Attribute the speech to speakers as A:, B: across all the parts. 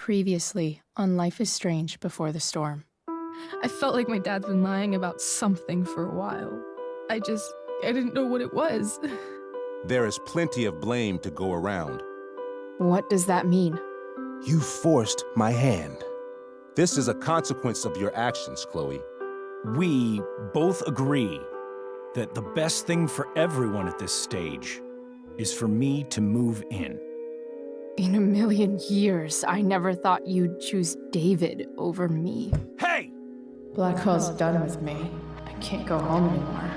A: Previously on Life is Strange Before the Storm.
B: I felt like my dad's been lying about something for a while. I didn't know what it was.
C: There is plenty of blame to go around.
A: What does that mean?
C: You forced my hand. This is a consequence of your actions, Chloe.
D: We both agree that the best thing for everyone at this stage is for me to move in.
A: In a million years, I never thought you'd choose David over me.
D: Hey!
A: Blackwell's done with me. I can't go home anymore.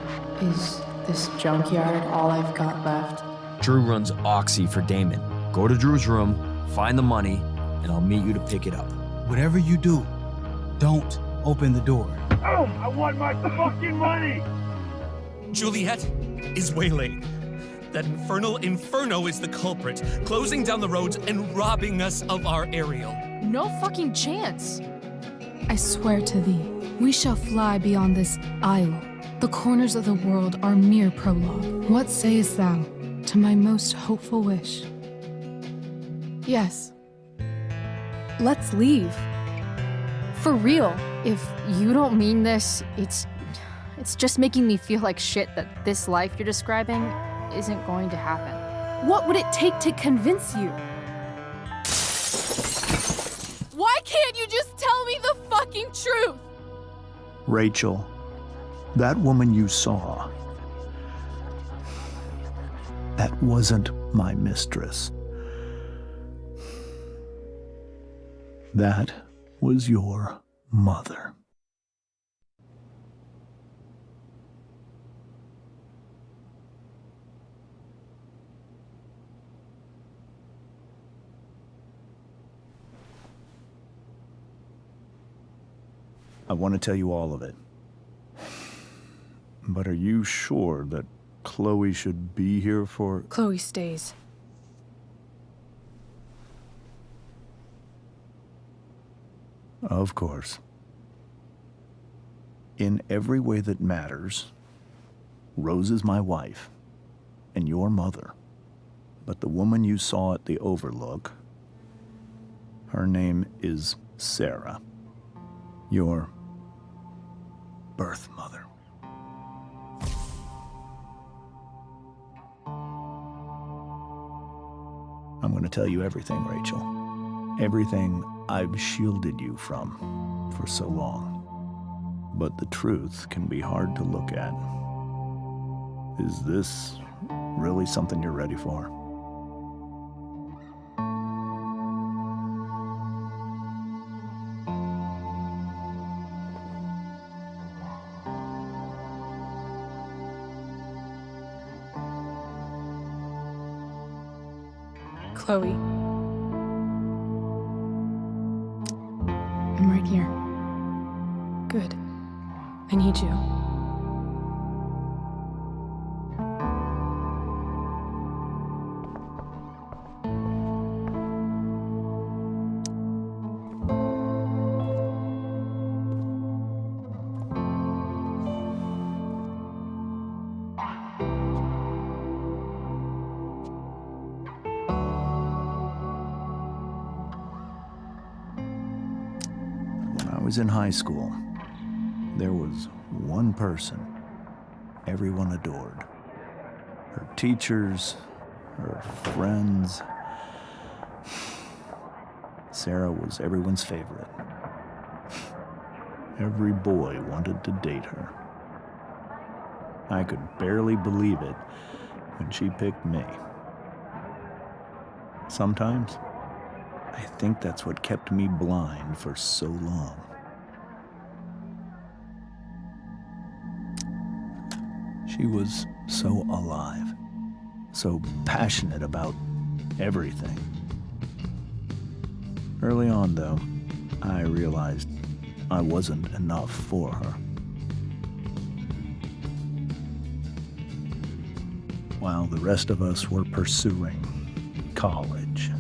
A: Is this junkyard all I've got left?
E: Drew runs Oxy for Damon. Go to Drew's room, find the money, and I'll meet you to pick it up.
F: Whatever you do, don't open the door.
G: Oh, I want my fucking money!
H: Juliet is waylaid. That infernal inferno is the culprit, closing down the roads and robbing us of our aerial.
B: No fucking chance.
I: I swear to thee, we shall fly beyond this isle. The corners of the world are mere prologue. What sayest thou to my most hopeful wish?
A: Yes.
I: Let's leave. For real.
A: If you don't mean this, it's just making me feel like shit that this life you're describing isn't going to happen.
I: What would it take to convince you?
B: Why can't you just tell me the fucking truth?
J: Rachel, that woman you saw, that wasn't my mistress. That was your mother. I want to tell you all of it. But are you sure that Chloe should be here for...
B: Chloe stays.
J: Of course. In every way that matters, Rose is my wife and your mother. But the woman you saw at the Overlook, her name is Sarah. Your birth mother. I'm going to tell you everything, Rachel. Everything I've shielded you from for so long. But the truth can be hard to look at. Is this really something you're ready for?
B: Chloe.
A: I'm right here.
B: Good. I need you.
J: I was in high school. There was one person everyone adored. Her teachers, her friends. Sarah was everyone's favorite. Every boy wanted to date her. I could barely believe it when she picked me. Sometimes, I think that's what kept me blind for so long. She was so alive, so passionate about everything. Early on, though, I realized I wasn't enough for her. While the rest of us were pursuing college,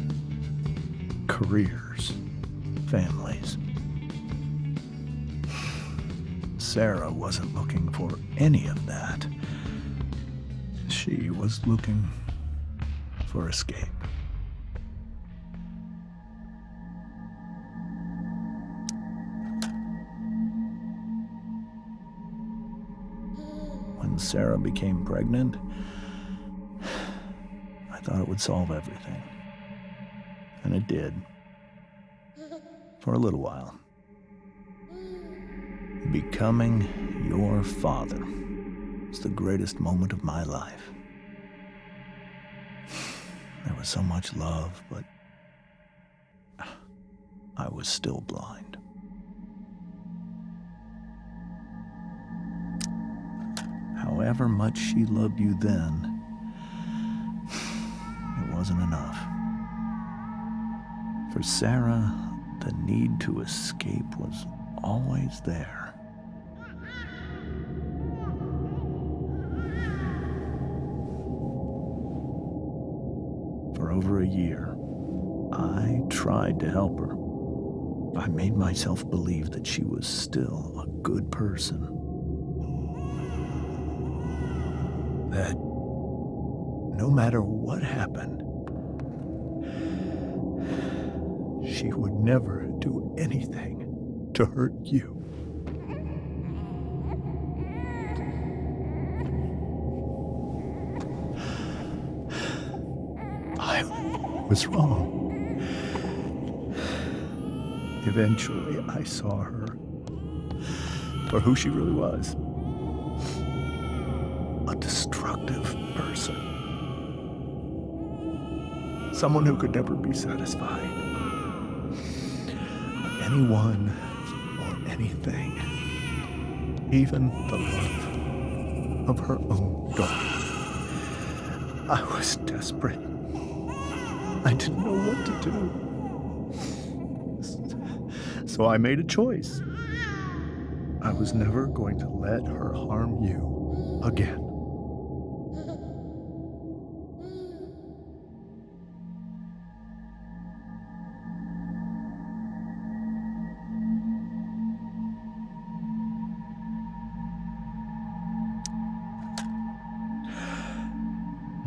J: careers, families, Sarah wasn't looking for any of that. She was looking for escape. when Sarah became pregnant, I thought it would solve everything. And it did. For a little while. Becoming your father was the greatest moment of my life. There was so much love, but I was still blind. However much she loved you then, it wasn't enough. For Sarah, the need to escape was always there. For over a year, I tried to help her. I made myself believe that she was still a good person. That no matter what happened, she would never do anything to hurt you. I was wrong. Eventually, I saw her for who she really was. A destructive person. Someone who could never be satisfied. Anyone or anything. Even the love of her own daughter. I was desperate. I didn't know what to do. So I made a choice. I was never going to let her harm you again.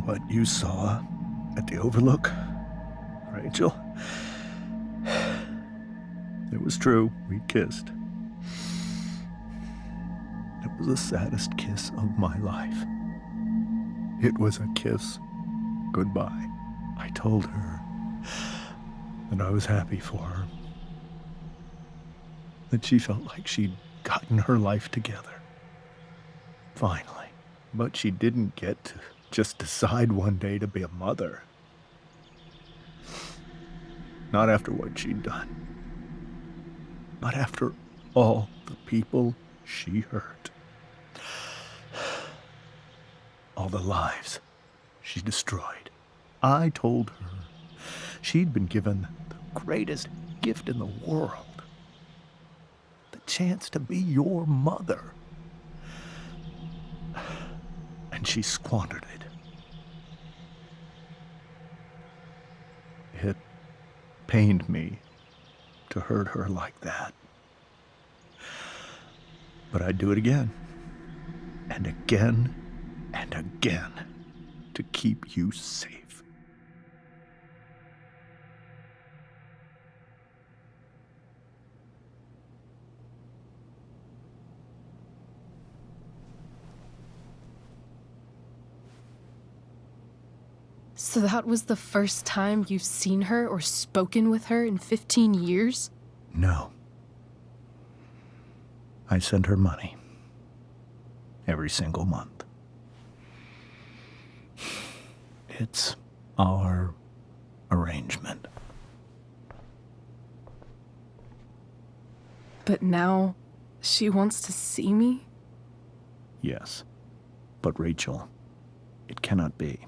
J: What you saw at the Overlook, Rachel, it was true. We kissed. It was the saddest kiss of my life. It was a kiss goodbye. I told her that I was happy for her. That she felt like she'd gotten her life together. Finally. But she didn't get to just decide one day to be a mother. Not after what she'd done. Not after all the people she hurt. All the lives she destroyed. I told her she'd been given the greatest gift in the world. The chance to be your mother. And she squandered it. It pained me to hurt her like that. But I'd do it again, and again, and again, to keep you safe.
I: So that was the first time you've seen her or spoken with her in 15 years?
J: No. I sent her money. Every single month. It's our arrangement.
I: But now she wants to see me?
J: Yes. But Rachel, it cannot be.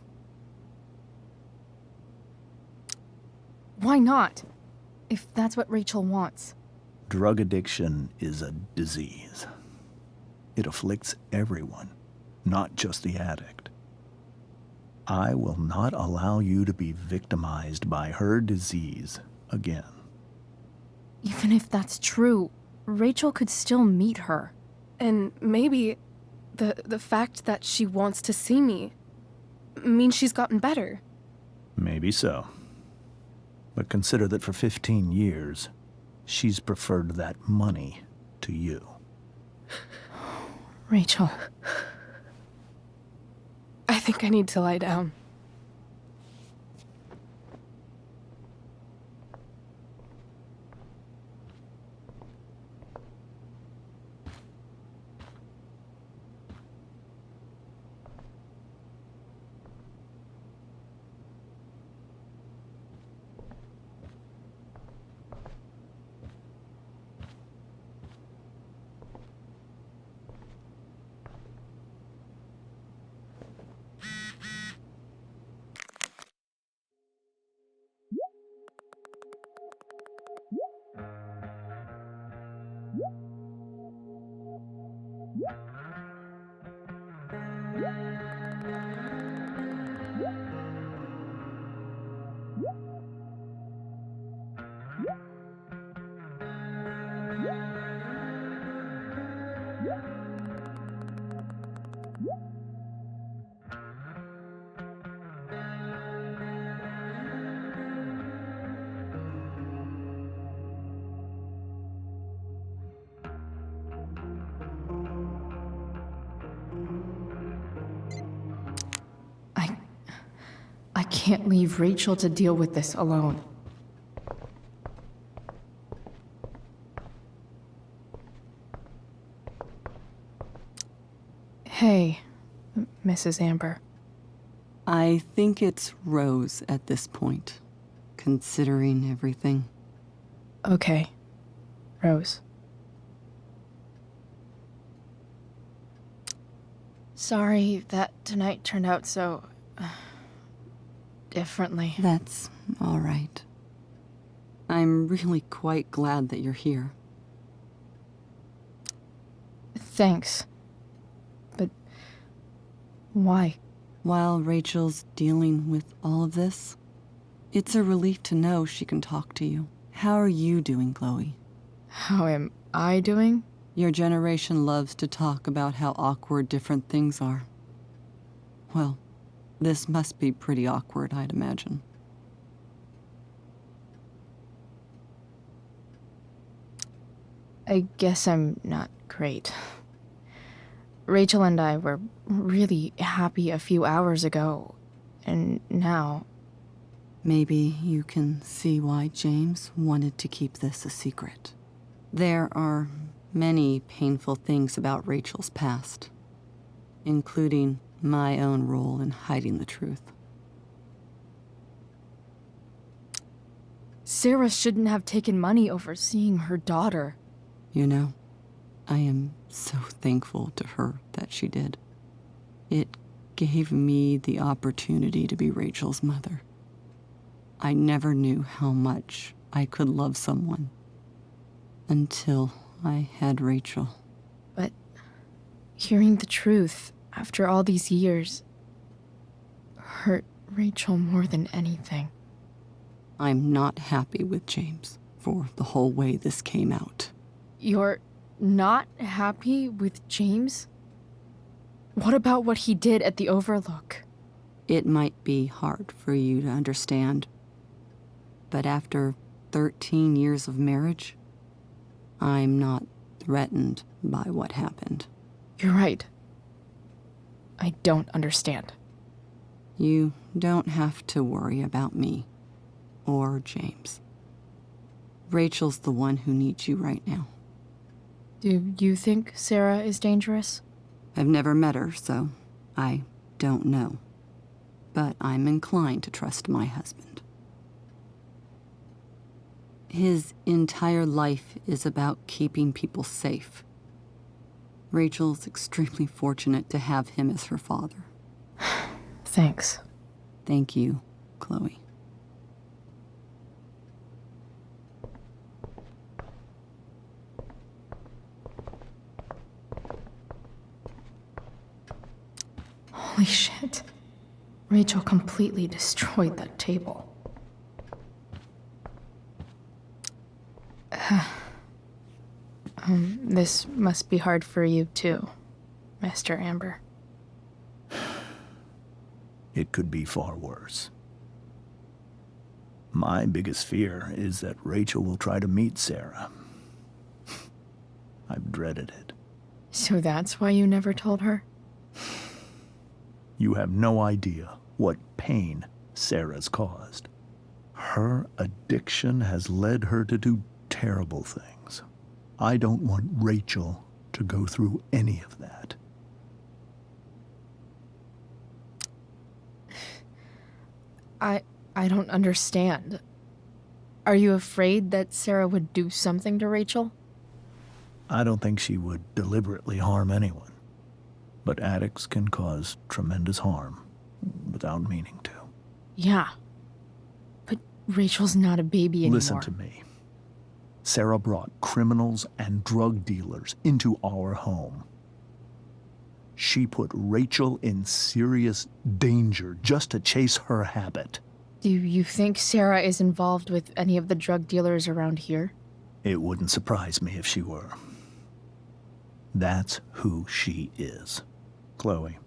A: Why not? If that's what Rachel wants.
J: Drug addiction is a disease. It afflicts everyone, not just the addict. I will not allow you to be victimized by her disease again.
A: Even if that's true, Rachel could still meet her.
I: And maybe the fact that she wants to see me means she's gotten better.
J: Maybe so. But consider that for 15 years, she's preferred that money to you.
A: Rachel.
B: think I need to lie down.
A: I can't leave Rachel to deal with this alone. Hey, Mrs. Amber.
K: I think it's Rose at this point, considering everything.
A: Okay, Rose. Sorry that tonight turned out so... differently.
K: That's all right. I'm really quite glad that you're here.
A: Thanks. But why?
K: While Rachel's dealing with all of this, it's a relief to know she can talk to you. How are you doing, Chloe?
A: How am I doing?
K: Your generation loves to talk about how awkward different things are. Well, this must be pretty awkward, I'd imagine.
A: I guess I'm not great. Rachel and I were really happy a few hours ago, and now...
K: Maybe you can see why James wanted to keep this a secret. There are many painful things about Rachel's past, including my own role in hiding the truth.
A: Sarah shouldn't have taken money over seeing her daughter.
K: You know, I am so thankful to her that she did. It gave me the opportunity to be Rachel's mother. I never knew how much I could love someone until I had Rachel.
A: But hearing the truth after all these years hurt Rachel more than anything.
K: I'm not happy with James for the whole way this came out.
A: You're not happy with James? What about what he did at the Overlook?
K: It might be hard for you to understand, but after 13 years of marriage, I'm not threatened by what happened.
A: You're right. I don't understand.
K: You don't have to worry about me or James. Rachel's the one who needs you right now.
A: Do you think Sarah is dangerous?
K: I've never met her, so I don't know. But I'm inclined to trust my husband. His entire life is about keeping people safe. Rachel's extremely fortunate to have him as her father.
A: Thanks.
K: Thank you, Chloe.
A: Holy shit. Rachel completely destroyed that table. This must be hard for you too, Mr. Amber.
J: It could be far worse. My biggest fear is that Rachel will try to meet Sarah. I've dreaded it.
A: So that's why you never told her?
J: You have no idea what pain Sarah's caused. Her addiction has led her to do terrible things. I don't want Rachel to go through any of that.
A: I don't understand. Are you afraid that Sarah would do something to Rachel?
J: I don't think she would deliberately harm anyone. But addicts can cause tremendous harm without meaning to.
A: Yeah. But Rachel's not a baby anymore.
J: Listen to me. Sarah brought criminals and drug dealers into our home. She put Rachel in serious danger just to chase her habit.
A: Do you think Sarah is involved with any of the drug dealers around here?
J: It wouldn't surprise me if she were. That's who she is. Chloe,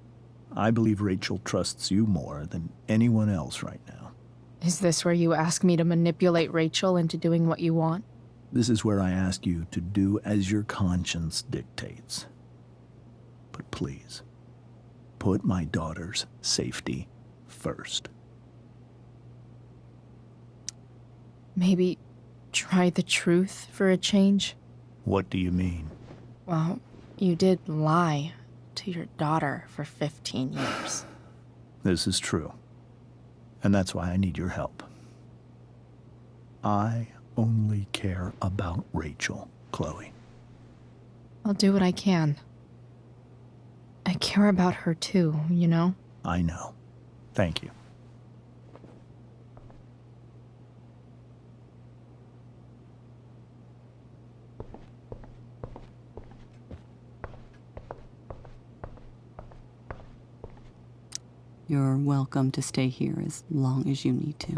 J: I believe Rachel trusts you more than anyone else right now.
A: Is this where you ask me to manipulate Rachel into doing what you want?
J: This is where I ask you to do as your conscience dictates. But please, put my daughter's safety first.
A: Maybe try the truth for a change?
J: What do you mean?
A: Well, you did lie to your daughter for 15 years.
J: This is true. And that's why I need your help. I only care about Rachel, Chloe.
A: I'll do what I can. I care about her too, you know?
J: I know. Thank you.
K: You're welcome to stay here as long as you need to.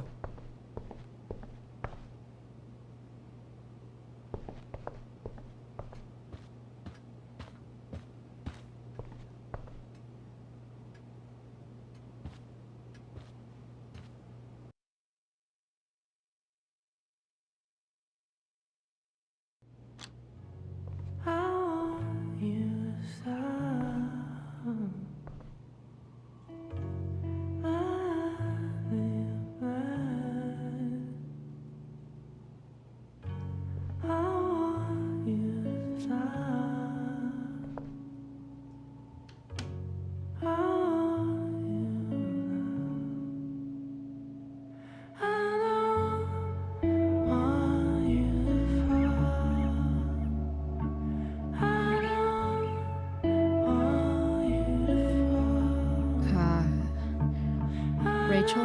A: Rachel?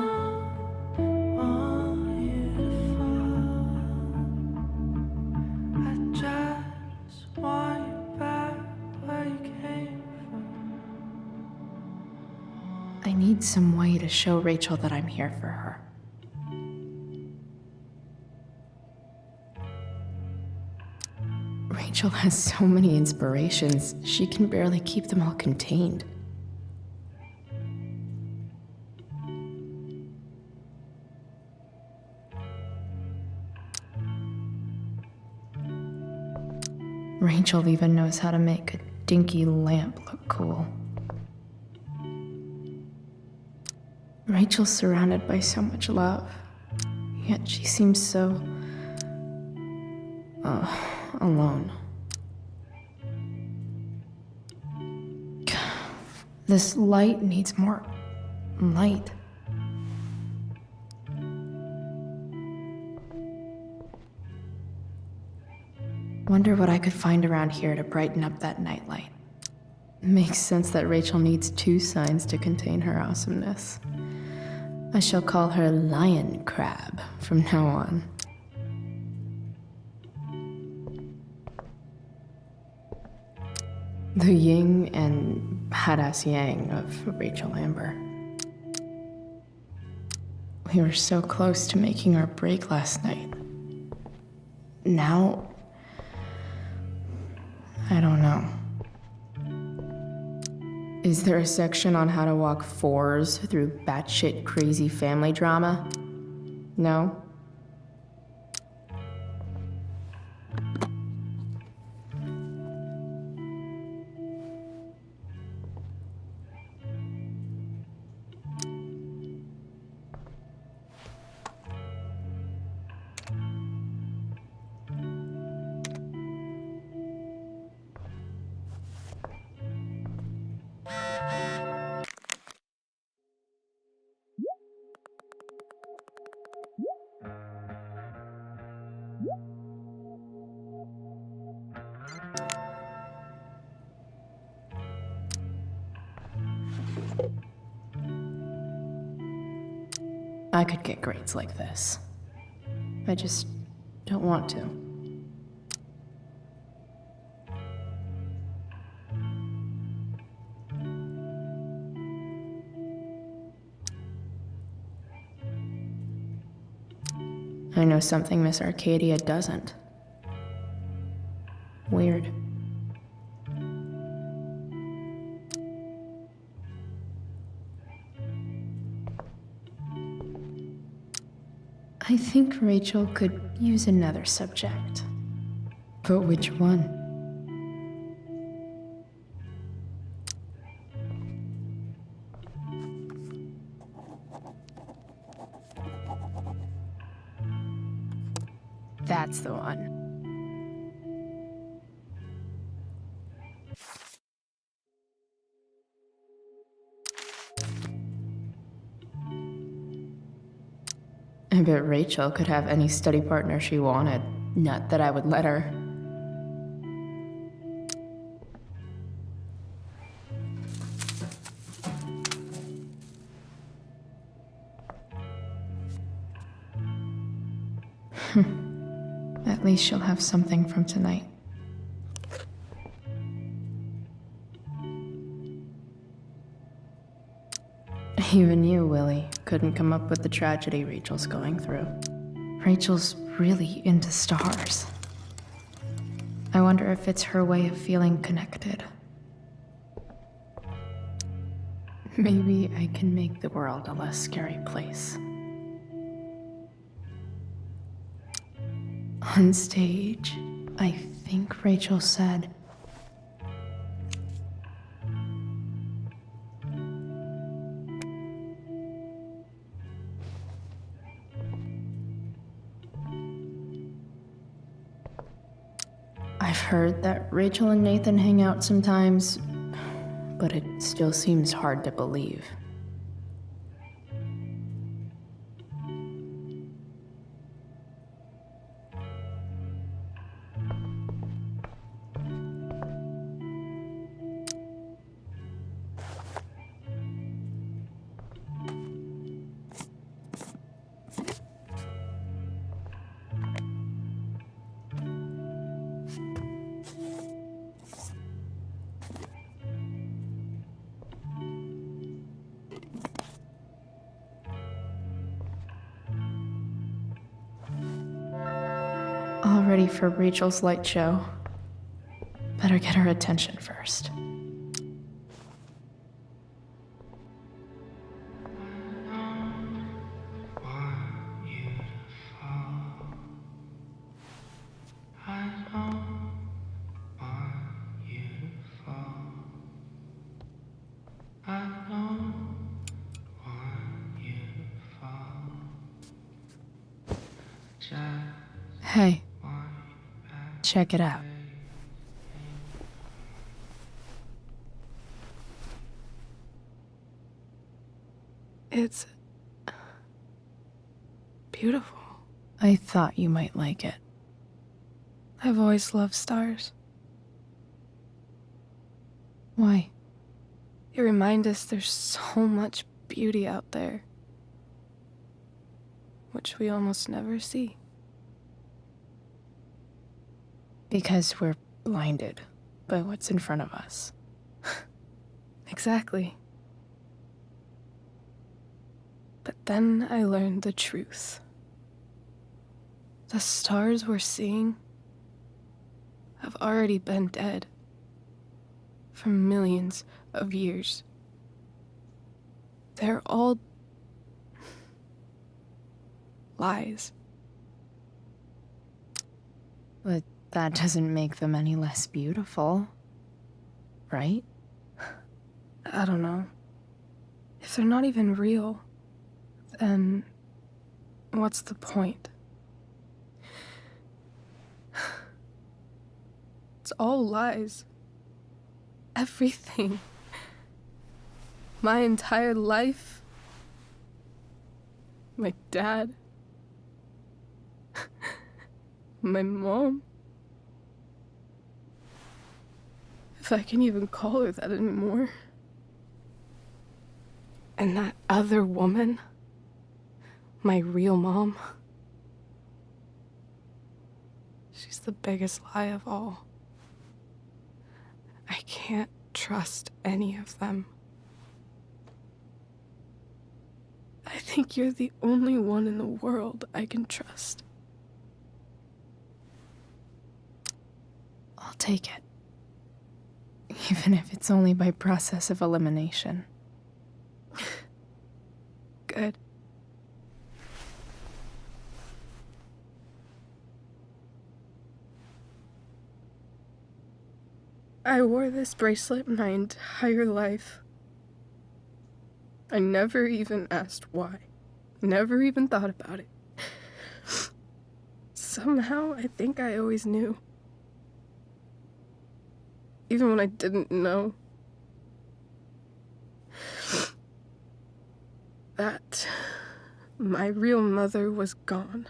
A: I need some way to show Rachel that I'm here for her. Rachel has so many inspirations, she can barely keep them all contained. Rachel even knows how to make a dinky lamp look cool. Rachel's surrounded by so much love, yet she seems so... alone. This light needs more light. Wonder what I could find around here to brighten up that nightlight. Makes sense that Rachel needs 2 signs to contain her awesomeness. I shall call her Lion Crab from now on. The yin and badass yang of Rachel Amber. We were so close to making our break last night. Now, I don't know. Is there a section on how to walk 4s through batshit crazy family drama? No? I could get grades like this. I just don't want to. I know something Miss Arcadia doesn't. Weird. I think Rachel could use another subject. But which one? That's the one. I bet Rachel could have any study partner she wanted. Not that I would let her. At least she'll have something from tonight. Even you, Willie, couldn't come up with the tragedy Rachel's going through. Rachel's really into stars. I wonder if it's her way of feeling connected. Maybe I can make the world a less scary place. On stage, I think Rachel said, I've heard that Rachel and Nathan hang out sometimes, but it still seems hard to believe. All ready for Rachel's light show. Better get her attention first. Hey, check it out.
B: It's beautiful.
A: I thought you might like it.
B: I've always loved stars.
A: Why?
B: They remind us there's so much beauty out there, which we almost never see.
A: Because we're blinded by what's in front of us.
B: Exactly. But then I learned the truth. The stars we're seeing have already been dead for millions of years. They're all lies.
A: But that doesn't make them any less beautiful, right?
B: I don't know. If they're not even real, then what's the point? It's all lies. Everything. My entire life. My dad. My mom. If I can even call her that anymore. And that other woman. my real mom. She's the biggest lie of all. I can't trust any of them. I think you're the only one in the world I can trust.
A: I'll take it. Even if it's only by process of elimination.
B: Good. I wore this bracelet my entire life. I never even asked why. Never even thought about it. Somehow, I think I always knew. Even when I didn't know. That my real mother was gone.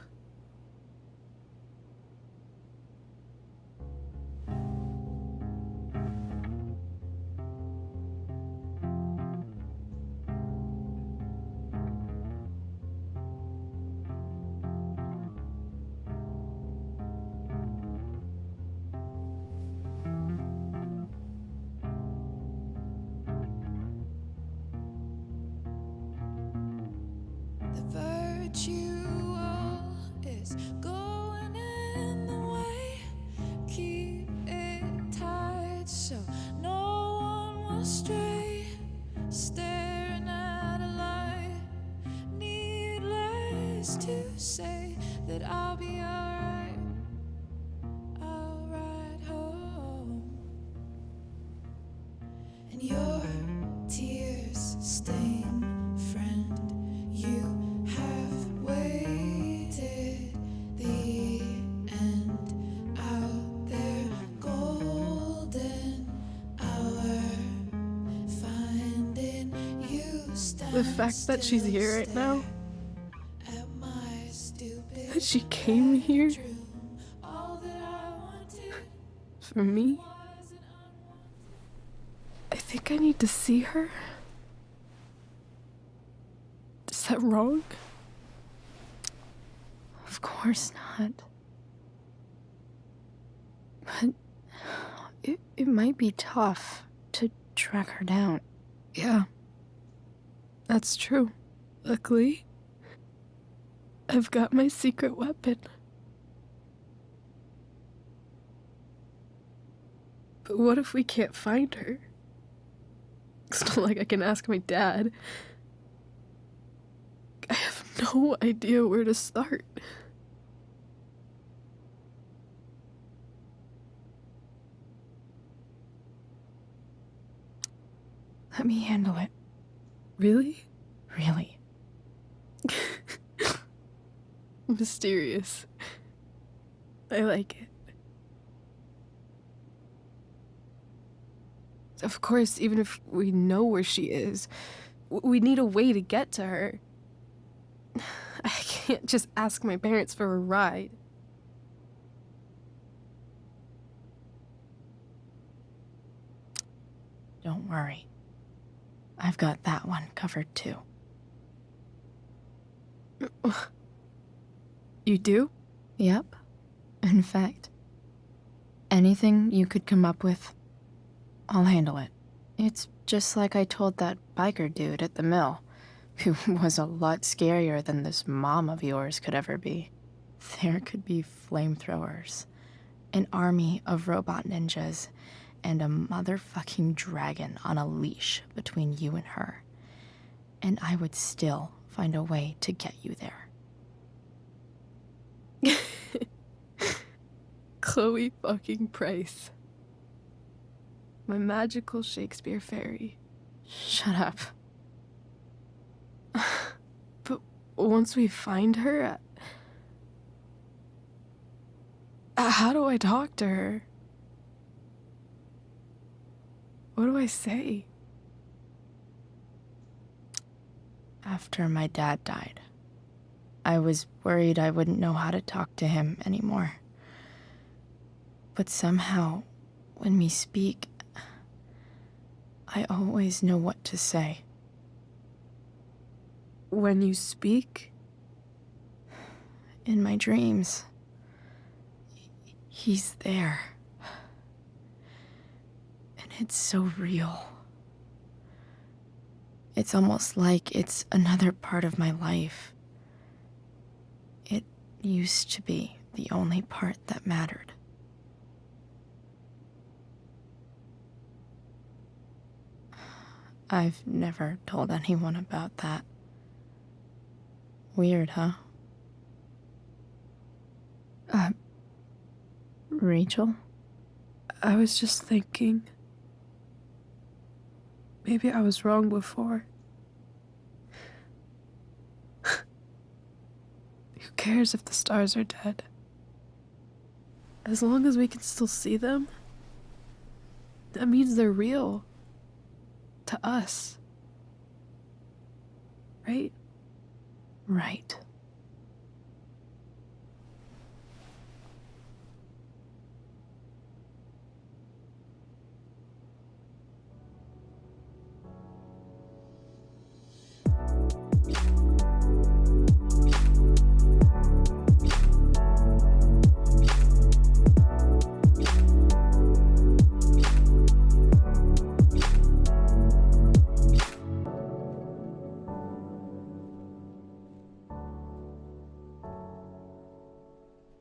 B: The fact that she's here right now, that she came here for me, I think I need to see her. Is that wrong?
A: Of course not. But it might be tough to track her down.
B: Yeah. That's true. Luckily, I've got my secret weapon. But what if we can't find her? It's not like I can ask my dad. I have no idea where to start.
A: Let me handle it.
B: Really?
A: Really.
B: Mysterious. I like it. Of course, even if we know where she is, we need a way to get to her. I can't just ask my parents for a ride.
A: Don't worry. I've got that one covered too.
B: You do?
A: Yep. In fact, anything you could come up with, I'll handle it. It's just like I told that biker dude at the mill, who was a lot scarier than this mom of yours could ever be. There could be flamethrowers, an army of robot ninjas, and a motherfucking dragon on a leash between you and her. And I would still find a way to get you there.
B: Chloe fucking Price. My magical Shakespeare fairy.
A: Shut up.
B: But once we find her, how do I talk to her? What do I say?
A: After my dad died, I was worried I wouldn't know how to talk to him anymore. But somehow, when we speak, I always know what to say.
B: When you speak?
A: in my dreams. He's there. And it's so real. It's almost like it's another part of my life. It used to be the only part that mattered. I've never told anyone about that. Weird, huh? Rachel?
B: I was just thinking. Maybe I was wrong before. Who cares if the stars are dead? As long as we can still see them, that means they're real. To us. Right?
A: Right.